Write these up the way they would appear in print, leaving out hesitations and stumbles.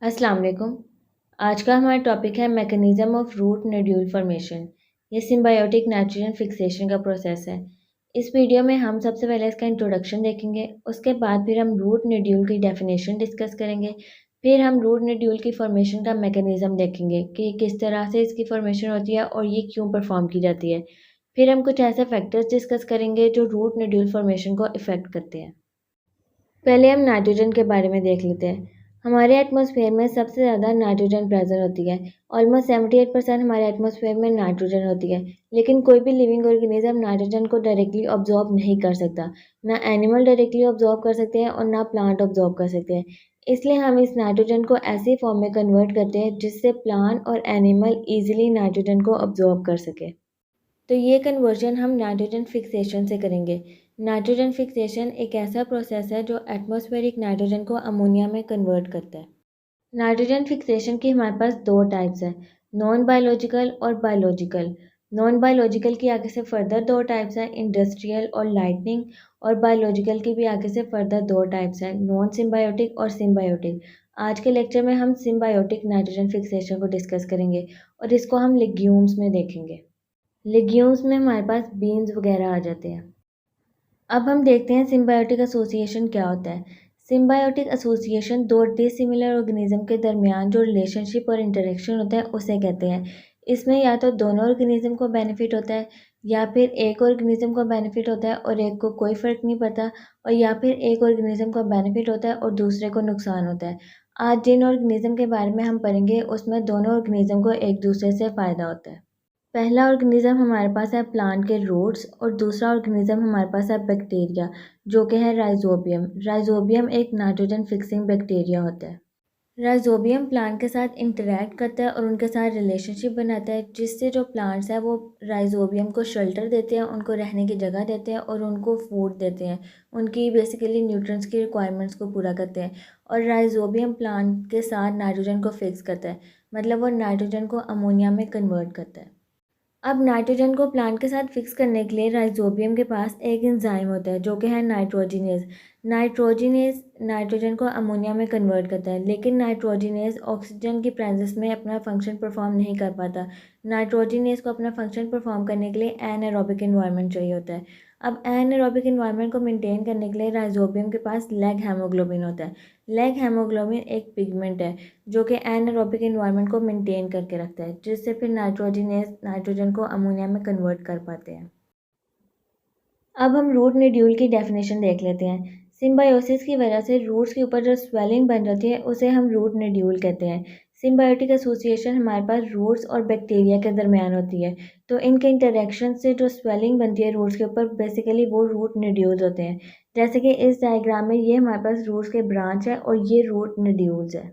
अस्सलाम वालेकुम। आज का हमारा टॉपिक है mechanism of root nodule formation. ये सिम्बायोटिक नाइट्रोजन फिक्सेशन का प्रोसेस है। इस वीडियो में हम सबसे पहले इसका इंट्रोडक्शन देखेंगे, उसके बाद फिर हम रूट नोड्यूल की डेफिनेशन डिस्कस करेंगे, फिर हम रूट नोड्यूल की फॉर्मेशन का मैकेनिज्म देखेंगे कि किस तरह से इसकी फॉर्मेशन होती है और ये क्यों परफॉर्म की जाती है। फिर हम कुछ ऐसे फैक्टर्स डिस्कस करेंगे जो रूट नोड्यूल फॉर्मेशन को इफ़ेक्ट करते हैं। पहले हम नाइट्रोजन के बारे में देख लेते हैं। हमारे एटमॉस्फेयर में सबसे ज़्यादा नाइट्रोजन प्रेजेंट होती है। ऑलमोस्ट 78% हमारे एटमॉस्फेयर में नाइट्रोजन होती है, लेकिन कोई भी लिविंग ऑर्गेनिज्म नाइट्रोजन को डायरेक्टली ऑब्जॉर्ब नहीं कर सकता। ना एनिमल डायरेक्टली ऑब्जॉर्ब कर सकते हैं और ना प्लांट ऑब्जॉर्ब कर सकते हैं। इसलिए हम इस नाइट्रोजन को ऐसी फॉर्म में कन्वर्ट करते हैं जिससे प्लांट और एनिमल ईजिली नाइट्रोजन को ऑब्जॉर्ब कर सके। तो ये कन्वर्जन हम नाइट्रोजन फिक्सेशन से करेंगे। नाइट्रोजन फिक्सेशन एक ऐसा प्रोसेस है जो एटमॉस्फेरिक नाइट्रोजन को अमोनिया में कन्वर्ट करता है। नाइट्रोजन फिक्सेशन की हमारे पास दो टाइप्स हैं, नॉन बायोलॉजिकल और बायोलॉजिकल। नॉन बायोलॉजिकल की आगे से फर्दर दो टाइप्स हैं, इंडस्ट्रियल और लाइटनिंग। और बायोलॉजिकल की भी आगे से फर्दर दो टाइप्स हैं, नॉन सिम्बायोटिक और सिम्बायोटिक। आज के लेक्चर में हम सिम्बायोटिक नाइट्रोजन फिक्सेशन को डिस्कस करेंगे और इसको हम लेग्यूम्स में देखेंगे। लेग्यूम्स में हमारे पास बीन्स वगैरह आ जाते हैं। अब हम देखते हैं सिम्बायोटिक एसोसिएशन क्या होता है। सिम्बायोटिक एसोसिएशन दो डिसिमिलर ऑर्गेनिज्म के दरमियान जो रिलेशनशिप और इंटरेक्शन होता है उसे कहते हैं। इसमें या तो दोनों ऑर्गेनिज्म को बेनिफिट होता है, या फिर एक ऑर्गेनिज्म को बेनिफिट होता है और एक को कोई फ़र्क नहीं पड़ता, और या फिर एक ऑर्गेनिज्म को बेनिफिट होता है और दूसरे को नुकसान होता है। आज जिन ऑर्गेनिज्म के बारे में हम पढ़ेंगे उसमें दोनों ऑर्गेनिज्म को एक दूसरे से फ़ायदा होता है। पहला ऑर्गेनिज्म हमारे पास है प्लांट के रूट्स और दूसरा ऑर्गेनिज्म हमारे पास है बैक्टीरिया, जो कि है राइजोबियम। राइजोबियम एक नाइट्रोजन फिक्सिंग बैक्टीरिया होता है। राइजोबियम प्लांट के साथ इंटरैक्ट करता है और उनके साथ रिलेशनशिप बनाता है, जिससे जो प्लांट्स हैं वो राइजोबियम को शेल्टर देते हैं, उनको रहने की जगह देते हैं और उनको फूड देते हैं, उनकी बेसिकली न्यूट्रिएंट्स की रिक्वायरमेंट्स को पूरा करते हैं। और राइजोबियम प्लांट के साथ नाइट्रोजन को फिक्स करता है, मतलब वो नाइट्रोजन को अमोनिया में कन्वर्ट करता है। अब नाइट्रोजन को प्लांट के साथ फिक्स करने के लिए राइजोबियम के पास एक एंजाइम होता है जो कि है नाइट्रोजिनेज। नाइट्रोजिनेज नाइट्रोजन को अमोनिया में कन्वर्ट करता है, लेकिन नाइट्रोजिनेज ऑक्सीजन की प्रेजेंस में अपना फंक्शन परफॉर्म नहीं कर पाता। नाइट्रोजिनेज को अपना फंक्शन परफॉर्म करने के लिए एनारोबिक एनवायरनमेंट चाहिए होता है। अब एनारोबिक एनवायरनमेंट को मेंटेन करने के लिए राइजोबियम के पास लेग हेमोग्लोबिन होता है। लेग हेमोग्लोबिन एक पिगमेंट है जो कि एनारोबिक एनवायरनमेंट को मेंटेन करके रखता है, जिससे फिर नाइट्रोजिनेज नाइट्रोजन को अमोनिया में कन्वर्ट कर पाते हैं। अब हम रूट नोड्यूल की डेफिनेशन देख लेते हैं। सिम्बायोसिस की वजह से रूट्स के ऊपर जो स्वेलिंग बन जाती है उसे हम रूट नोड्यूल कहते हैं। सिम्बायोटिक एसोसिएशन हमारे पास रूट्स और बैक्टीरिया के दरमियान होती है, तो इनके इंटरेक्शन से जो स्वेलिंग बनती है रूट्स के ऊपर बेसिकली वो रूट नोड्यूल्स होते हैं। जैसे कि इस डायग्राम में ये हमारे पास रूट्स के ब्रांच है और ये रूट नोड्यूल्स है।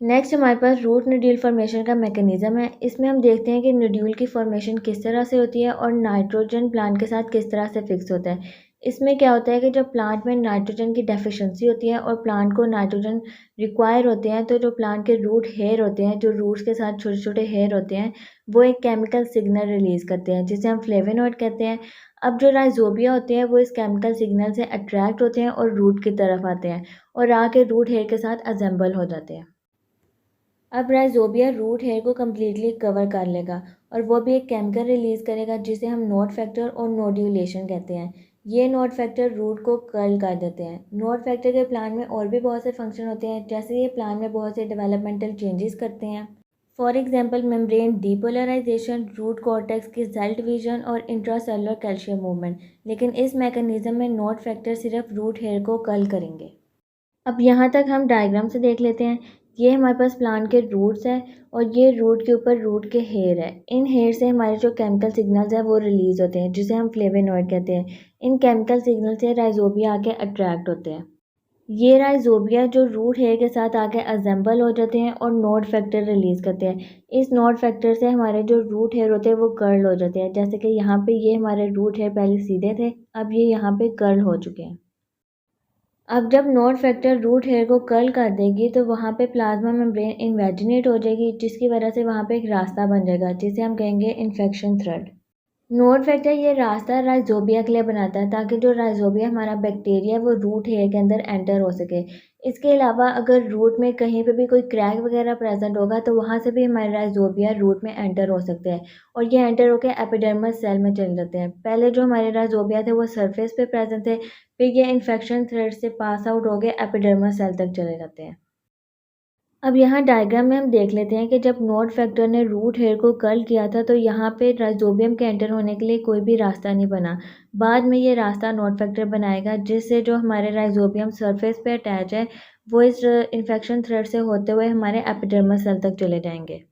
नेक्स्ट हमारे पास रूट नोड्यूल फॉर्मेशन का मैकेनिज्म है। इसमें हम देखते हैं कि नोड्यूल की फॉर्मेशन किस तरह से होती है और नाइट्रोजन प्लांट के साथ किस तरह से फिक्स होता है। इसमें क्या होता है कि जब प्लांट में नाइट्रोजन की डेफिशिएंसी होती है और प्लांट को नाइट्रोजन रिक्वायर होते हैं, तो जो प्लांट के रूट हेयर होते हैं, जो रूट्स के साथ छोटे छोटे हेयर होते हैं, वो एक केमिकल सिग्नल रिलीज़ करते हैं जिसे हम फ्लेवोनॉइड कहते हैं। अब जो राइजोबिया होते हैं वो इस केमिकल सिग्नल से अट्रैक्ट होते हैं और रूट की तरफ आते हैं और आके रूट हेयर के साथ असेंबल हो जाते हैं। अब राइजोबिया रूट हेयर को कम्प्लीटली कवर कर लेगा और वो भी एक केमिकल रिलीज़ करेगा जिसे हम नोड फैक्टर और नोड्यूलेशन कहते हैं। ये नोड फैक्टर रूट को कर्ल कर देते हैं। नोड फैक्टर के प्लांट में और भी बहुत से फंक्शन होते हैं, जैसे ये प्लांट में बहुत से डेवलपमेंटल चेंजेस करते हैं। For example membrane depolarization, root cortex की सेल डिवीजन और इंट्रासेलुलर कैल्शियम मूवमेंट। लेकिन इस मैकेनिज्म में नोड फैक्टर सिर्फ रूट हेयर को कर्ल करेंगे। अब यहाँ तक हम डायग्राम से देख लेते हैं। ये हमारे पास प्लांट के रूट्स हैं और ये रूट के ऊपर रूट के हेयर है। इन हेयर से हमारे जो केमिकल सिग्नल्स हैं वो रिलीज़ होते हैं जिसे हम फ्लेवोनॉइड कहते हैं। इन केमिकल सिग्नल से राइजोबिया आके अट्रैक्ट होते हैं। ये राइजोबिया जो रूट हेयर के साथ आके असेंबल हो जाते हैं और नोड फैक्टर रिलीज़ करते हैं। इस नोड फैक्टर से हमारे जो रूट हेयर होते हैं वो कर्ल हो जाते हैं, जैसे कि यहाँ पे ये हमारे रूट हेयर पहले सीधे थे, अब ये यहाँ पे कर्ल हो चुके हैं। अब जब नोड फैक्टर रूट हेयर को कर्ल कर देगी तो वहाँ पे प्लाज्मा मेम्ब्रेन इन्वेजिनेट हो जाएगी, जिसकी वजह से वहाँ पे एक रास्ता बन जाएगा जिसे हम कहेंगे इन्फेक्शन थ्रेड। नोड फैक्टर ये रास्ता राइजोबिया के लिए बनाता है ताकि जो राइजोबिया हमारा बैक्टीरिया है वो रूट हेयर के अंदर एंटर हो सके। इसके अलावा अगर रूट में कहीं पे भी कोई क्रैक वगैरह प्रेजेंट होगा तो वहाँ से भी हमारे राइजोबिया रूट में एंटर हो सकते हैं और ये एंटर होकर एपिडर्मस सेल में चले जाते हैं। पहले जो हमारे राइजोबिया थे वो सरफेस पे प्रेजेंट थे, फिर ये इन्फेक्शन थ्रेड से पास आउट हो गए एपिडर्मस सेल तक चले जाते हैं। अब यहाँ डायग्राम में हम देख लेते हैं कि जब नोड फैक्टर ने रूट हेयर को कर्ल किया था तो यहाँ पे राइजोबियम के एंटर होने के लिए कोई भी रास्ता नहीं बना। बाद में ये रास्ता नोड फैक्टर बनाएगा जिससे जो हमारे राइजोबियम सरफेस पे अटैच है वो इस इन्फेक्शन थ्रेड से होते हुए हमारे एपिडर्मस सेल तक चले जाएंगे।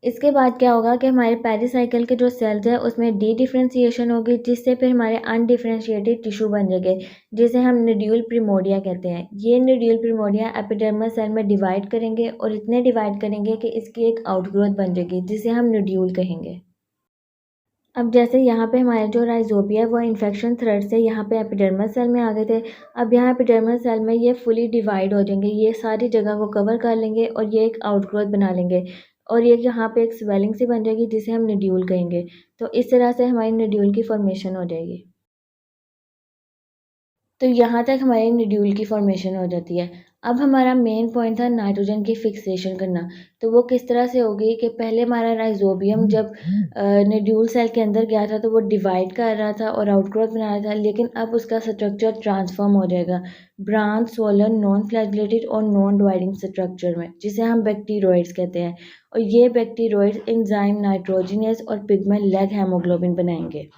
इसके बाद क्या होगा कि हमारे पेरिसाइकिल के जो सेल्स हैं उसमें डी डिफ्रेंशिएशन होगी जिससे फिर हमारे अनडिफ्रेंशिएटेड टिश्यू बन जाएंगे जिसे हम निड्यूल प्रिमोडिया कहते हैं। ये निड्यूल प्रिमोडिया एपिडर्मस सेल में डिवाइड करेंगे और इतने डिवाइड करेंगे कि इसकी एक आउटग्रोथ बन जाएगी जिसे हम निड्यूल कहेंगे। अब जैसे यहाँ पे हमारे जो राइजोबिया है वो इन्फेक्शन थ्रेड से यहाँ पे एपिडर्मस सेल में आ गए थे। अब यहाँ एपिडर्मस सेल में ये फुली डिवाइड हो जाएंगे, ये सारी जगह को कवर कर लेंगे और ये एक आउटग्रोथ बना लेंगे और ये यहाँ पे एक स्वेलिंग सी बन जाएगी जिसे हम निड्यूल कहेंगे। तो इस तरह से हमारी निड्यूल की फॉर्मेशन हो जाएगी। तो यहाँ तक हमारी निड्यूल की फॉर्मेशन हो जाती है। अब हमारा मेन पॉइंट था नाइट्रोजन की फिक्सेशन करना। तो वो किस तरह से होगी कि पहले हमारा राइजोबियम जब निड्यूल सेल के अंदर गया था तो वो डिवाइड कर रहा था और आउटग्रोथ बना रहा था, लेकिन अब उसका स्ट्रक्चर ट्रांसफॉर्म हो जाएगा ब्रांच स्वोलन नॉन फ्लैगेलेटेड और नॉन डिवाइडिंग स्ट्रक्चर में, जिसे हम बैक्टीरोइड्स कहते हैं। और ये बैक्टीरोइड्स एंजाइम नाइट्रोजिनेस और पिगमेंट लेग हेमोग्लोबिन बनाएंगे।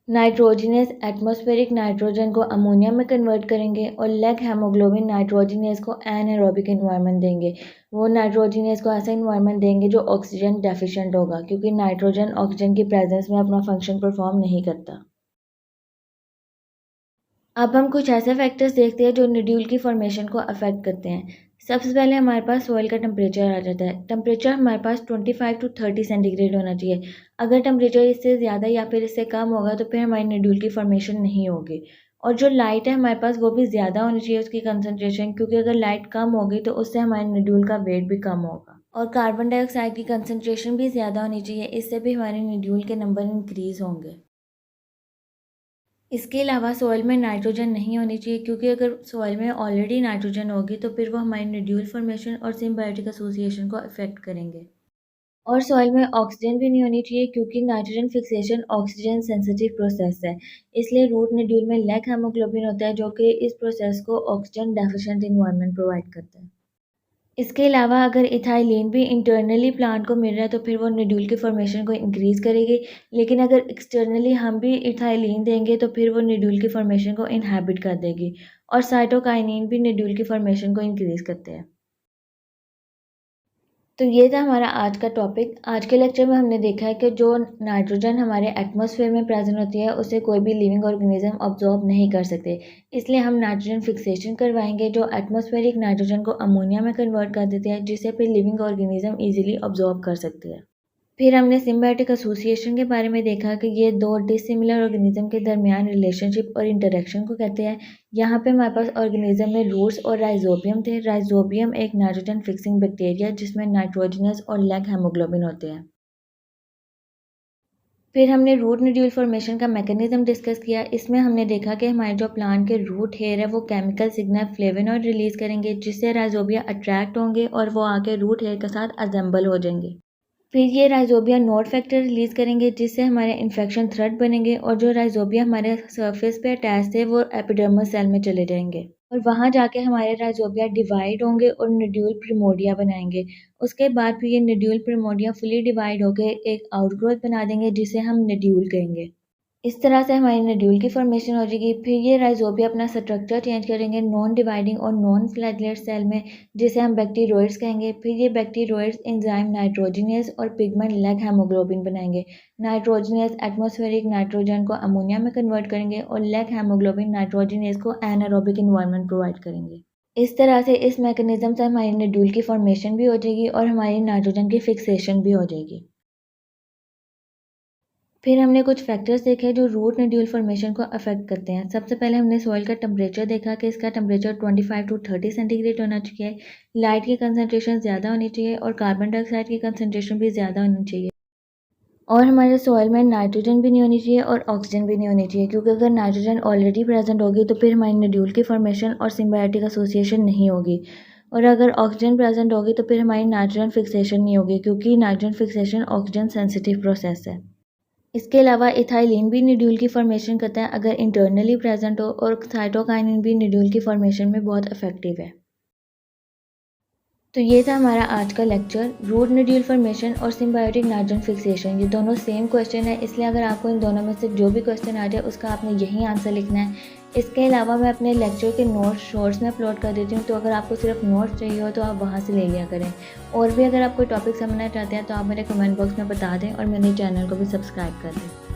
नाइट्रोजिनस एटमॉस्फेरिक नाइट्रोजन को अमोनिया में कन्वर्ट करेंगे और लेग हेमोग्लोबिन नाइट्रोजिनस को एनाएरोबिक एनवायरनमेंट देंगे। वो नाइट्रोजिनस को ऐसा एनवायरनमेंट देंगे जो ऑक्सीजन डेफिशिएंट होगा क्योंकि नाइट्रोजन ऑक्सीजन की प्रेजेंस में अपना फंक्शन परफॉर्म नहीं करता। अब हम कुछ ऐसे फैक्टर्स देखते हैं जो निड्यूल की फॉर्मेशन को अफेक्ट करते हैं। सबसे पहले हमारे पास सॉइल का टेम्परेचर आ जाता है। टेम्परेचर हमारे पास 25 टू 30 सेंटीग्रेड होना चाहिए। अगर टेम्परेचर इससे ज़्यादा या फिर इससे कम होगा तो फिर हमारी निड्यूल की फॉर्मेशन नहीं होगी। और जो लाइट है हमारे पास वो भी ज़्यादा होनी चाहिए उसकी कंसनट्रेशन, क्योंकि अगर लाइट कम होगी तो उससे हमारे निड्यूल का वेट भी कम होगा। और कार्बन डाइऑक्साइड की कंसनट्रेशन भी ज़्यादा होनी चाहिए, इससे भी हमारे निड्यूल के नंबर इंक्रीज़ होंगे। इसके अलावा सॉइल में नाइट्रोजन नहीं होनी चाहिए, क्योंकि अगर सॉइल में ऑलरेडी नाइट्रोजन होगी तो फिर वो हमारी निड्यूल फॉर्मेशन और सिम्बायोटिक एसोसिएशन को अफेक्ट करेंगे। और सॉइल में ऑक्सीजन भी नहीं होनी चाहिए, क्योंकि nitrogen fixation oxygen sensitive process है। इसलिए रूट निड्यूल में लैक हेमोग्लोबिन होता है जो कि इस प्रोसेस को ऑक्सीजन डेफिशिएंट इन्वायरमेंट प्रोवाइड करता है। इसके अलावा अगर इथाइलिन भी इंटरनली प्लांट को मिल रहा है तो फिर वो निड्यूल की फॉर्मेशन को इंक्रीज़ करेगी, लेकिन अगर एक्सटर्नली हम भी इथाइलिन देंगे तो फिर वो निड्यूल की फॉर्मेशन को इनहैबिट कर देगी। और साइटोकाइनिन भी निड्यूल की फॉर्मेशन को इंक्रीज़ करते हैं। तो ये था हमारा आज का टॉपिक। आज के लेक्चर में हमने देखा है कि जो नाइट्रोजन हमारे एटमॉस्फेयर में प्रेजेंट होती है उसे कोई भी लिविंग ऑर्गेनिज्म ऑब्जॉर्ब नहीं कर सकते। इसलिए हम नाइट्रोजन फिक्सेशन करवाएंगे जो एटमॉस्फेरिक नाइट्रोजन को अमोनिया में कन्वर्ट कर देते हैं, जिसे फिर लिविंग ऑर्गेनिज्म ईजिली ऑब्जॉर्ब कर सकते हैं। फिर हमने सिम्बायोटिक एसोसिएशन के बारे में देखा कि ये दो डिसिमिलर ऑर्गेनिज्म के दरमियान रिलेशनशिप और इंटरेक्शन को कहते हैं। यहाँ पे हमारे पास ऑर्गेनिज्म में रूट्स और राइजोबियम थे। राइजोबियम एक नाइट्रोजन फिक्सिंग बैक्टीरिया जिसमें नाइट्रोजनस और लेग हेमोग्लोबिन होते हैं। फिर हमने रूट निड्यूल फॉर्मेशन का मैकेनिज्म डिस्कस किया। इसमें हमने देखा कि हमारे जो प्लांट के रूट हेयर है वो केमिकल सिग्नल फ्लेवोनॉइड रिलीज़ करेंगे जिससे राइजोबिया अट्रैक्ट होंगे और वो आके रूट हेयर के साथ असेंबल हो जाएंगे। फिर ये राइजोबिया नोड फैक्टर रिलीज़ करेंगे जिससे हमारे इन्फेक्शन थ्रेड बनेंगे और जो राइजोबिया हमारे सरफेस पे अटैच थे वो एपिडर्मस सेल में चले जाएंगे और वहाँ जाके हमारे राइजोबिया डिवाइड होंगे और निड्यूल प्रिमोडिया बनाएंगे। उसके बाद फिर ये निड्यूल प्रिमोडिया फुली डिवाइड होकर एक आउटग्रोथ बना देंगे जिसे हम निड्यूल कहेंगे। इस तरह से हमारी निड्यूल की फॉर्मेशन हो जाएगी। फिर ये राइजोबिया अपना स्ट्रक्चर चेंज करेंगे नॉन डिवाइडिंग और नॉन फ्लैगेलेट सेल में, जिसे हम बैक्टीरोइड्स कहेंगे। फिर ये बैक्टीरोइड्स एंजाइम नाइट्रोजिनेस और पिगमेंट लेग हेमोग्लोबिन बनाएंगे। नाइट्रोजिनेस एटमॉस्फेरिक नाइट्रोजन को अमोनिया में कन्वर्ट करेंगे और लेग हेमोग्लोबिन नाइट्रोजिनेस को एनारोबिक एनवायरनमेंट प्रोवाइड करेंगे। इस तरह से इस मैकेनिज्म से हमारी निड्यूल की फॉर्मेशन भी हो जाएगी और हमारी नाइट्रोजन की फिक्सेशन भी हो जाएगी। फिर हमने कुछ फैक्टर्स देखे जो रूट निड्यूल फॉर्मेशन को अफेक्ट करते हैं। सबसे पहले हमने सॉइल का टेम्परेचर देखा कि इसका टेम्परेचर 25 टू 30 सेंटीग्रेड होना चाहिए। लाइट की कंसनट्रेशन ज़्यादा होनी चाहिए और कार्बन डाइऑक्साइड की कंसनट्रेशन भी ज़्यादा होनी चाहिए। और हमारे सॉइल में नाइट्रोजन भी नहीं होनी चाहिए और ऑक्सीजन भी नहीं होनी चाहिए, क्योंकि अगर नाइट्रोजन ऑलरेडी प्रेजेंट होगी तो फिर हमारी नोड्यूल की फॉर्मेशन और सिम्बायोटिक एसोसिएशन नहीं होगी। और अगर ऑक्सीजन प्रेजेंट होगी तो फिर हमारी नाइट्रोजन फिक्सेशन नहीं होगी, क्योंकि nitrogen fixation oxygen sensitive process है। इसके अलावा इथाइलिन भी नोड्यूल की फॉर्मेशन करता है अगर इंटरनली प्रेजेंट हो, और साइटोकाइनिन भी नोड्यूल की फॉर्मेशन में बहुत इफेक्टिव है। तो ये था हमारा आज का लेक्चर, रूट नोड्यूल फॉर्मेशन और सिम्बायोटिक नाइट्रोजन फिक्सेशन। ये दोनों सेम क्वेश्चन है, इसलिए अगर आपको इन दोनों में से जो भी क्वेश्चन आ जाए उसका आपने यही आंसर लिखना है। इसके अलावा मैं अपने लेक्चर के नोट्स शॉर्ट्स में अपलोड कर देती हूँ, तो अगर आपको सिर्फ नोट्स चाहिए हो तो आप वहाँ से ले लिया करें। और भी अगर आप कोई टॉपिक समझना चाहते हैं तो आप मेरे कमेंट बॉक्स में बता दें और मेरे चैनल को भी सब्सक्राइब कर दें।